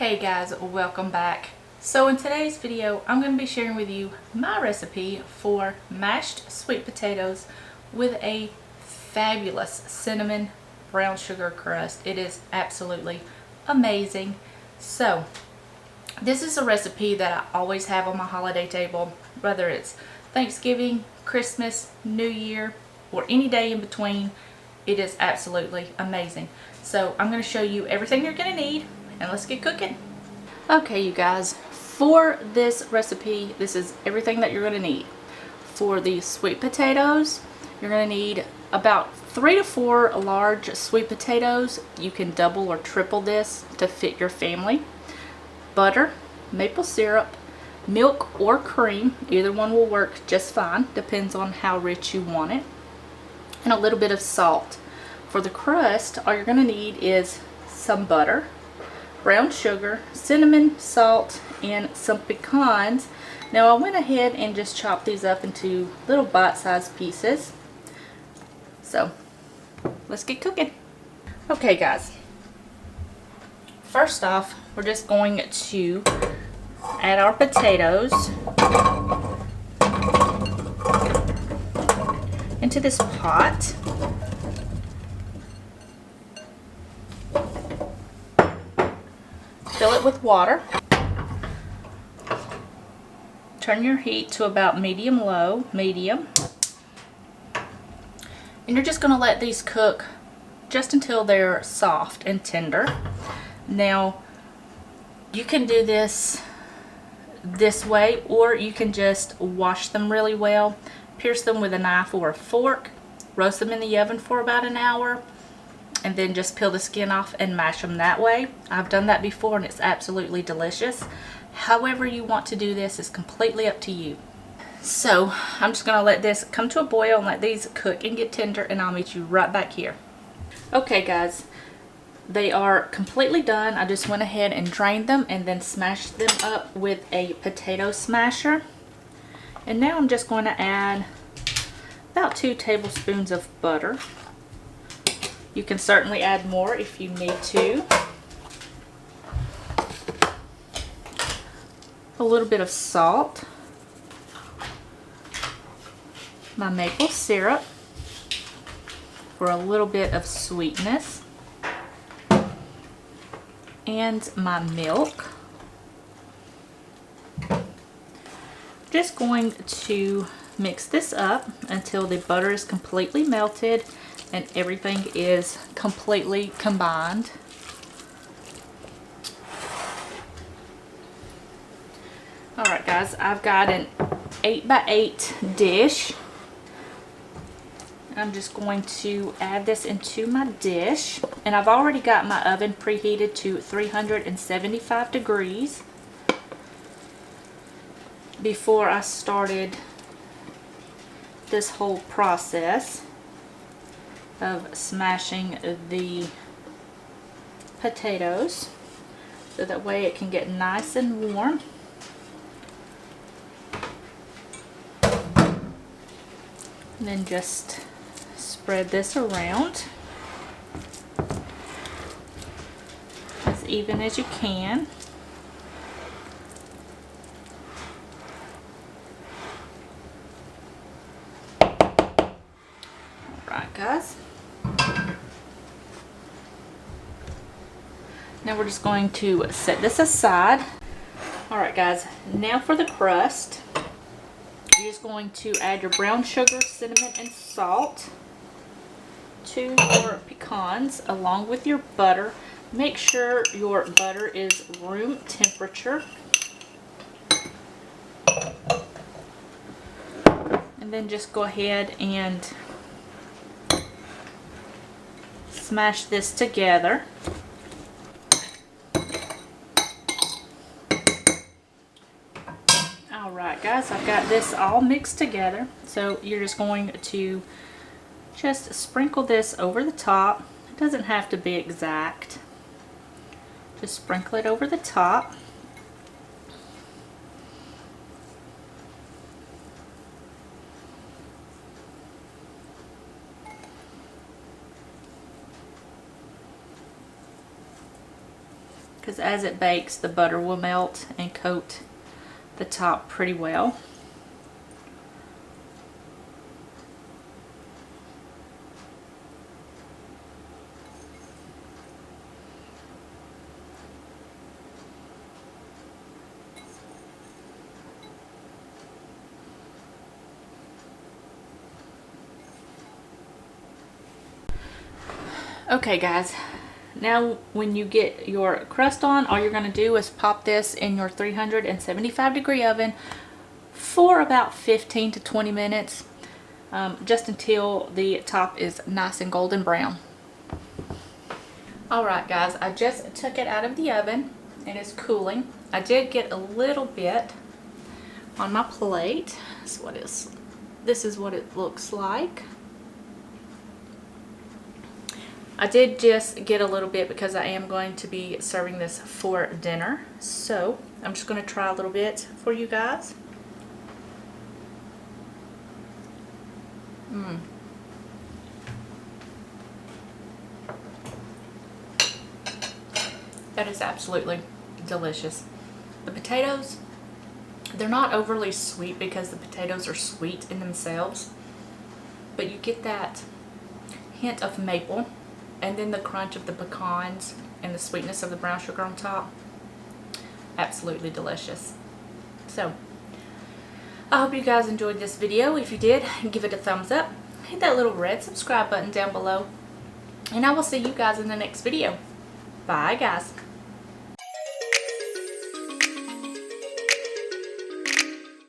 Hey guys, welcome back. So in today's video, I'm going to be sharing with you my recipe for mashed sweet potatoes with a fabulous cinnamon brown sugar crust. It is absolutely amazing. So this is a recipe that I always have on my holiday table, whether it's Thanksgiving, Christmas, New Year, or any day in between. It is absolutely amazing. So I'm going to show you everything you're going to need, and let's get cooking. Okay, you guys, for this recipe, this is everything that you're going to need. For the sweet potatoes, you're going to need about 3 to 4 large sweet potatoes. You can double or triple this to fit your family. Butter, maple syrup, milk or cream, either one will work just fine, depends on how rich you want it, and a little bit of salt. For the crust, all you're going to need is some butter, brown sugar, cinnamon, salt, and some pecans. Now I went ahead and just chopped these up into little bite-sized pieces. So let's get cooking. Okay guys, first off, we're just going to add our potatoes into this pot. Fill it with water. Turn your heat to about medium-low, medium. And you're just going to let these cook just until they're soft and tender. Now, you can do this way, or you can just wash them really well, pierce them with a knife or a fork, roast them in the oven for about an hour, and then just peel the skin off and mash them that way. I've done that before and it's absolutely delicious. However you want to do this is completely up to you. So I'm just going to let this come to a boil and let these cook and get tender, and I'll meet you right back here. Okay guys, they are completely done. I just went ahead and drained them and then smashed them up with a potato smasher. And now I'm just going to add about 2 tablespoons of butter. You can certainly add more if you need to. A little bit of salt. My maple syrup for a little bit of sweetness. And my milk. Just going to mix this up until the butter is completely melted and everything is completely combined. Alright guys, I've got an 8x8 dish. I'm just going to add this into my dish, and I've already got my oven preheated to 375 degrees before I started this whole process of smashing the potatoes, so that way it can get nice and warm. And then just spread this around as even as you can. Alright guys. Now we're just going to set this aside. Alright guys, now for the crust. You're just going to add your brown sugar, cinnamon, and salt to your pecans along with your butter. Make sure your butter is room temperature. And then just go ahead and smash this together. Alright guys, I've got this all mixed together. So you're just going to just sprinkle this over the top. It doesn't have to be exact. Just sprinkle it over the top. because as it bakes, the butter will melt and coat the top pretty well. Okay guys, now when you get your crust on, all you're going to do is pop this in your 375-degree oven for about 15 to 20 minutes, just until the top is nice and golden brown. Alright guys, I just took it out of the oven and it's cooling. I did get a little bit on my plate. This is what it looks like. I did just get a little bit because I am going to be serving this for dinner. So I'm just going to try a little bit for you guys. That is absolutely delicious. The potatoes, they're not overly sweet because the potatoes are sweet in themselves, but you get that hint of maple and then the crunch of the pecans and the sweetness of the brown sugar on top. Absolutely delicious. So I hope you guys enjoyed this video. If you did, give it a thumbs up, hit that little red subscribe button down below, and I will see you guys in the next video. Bye guys.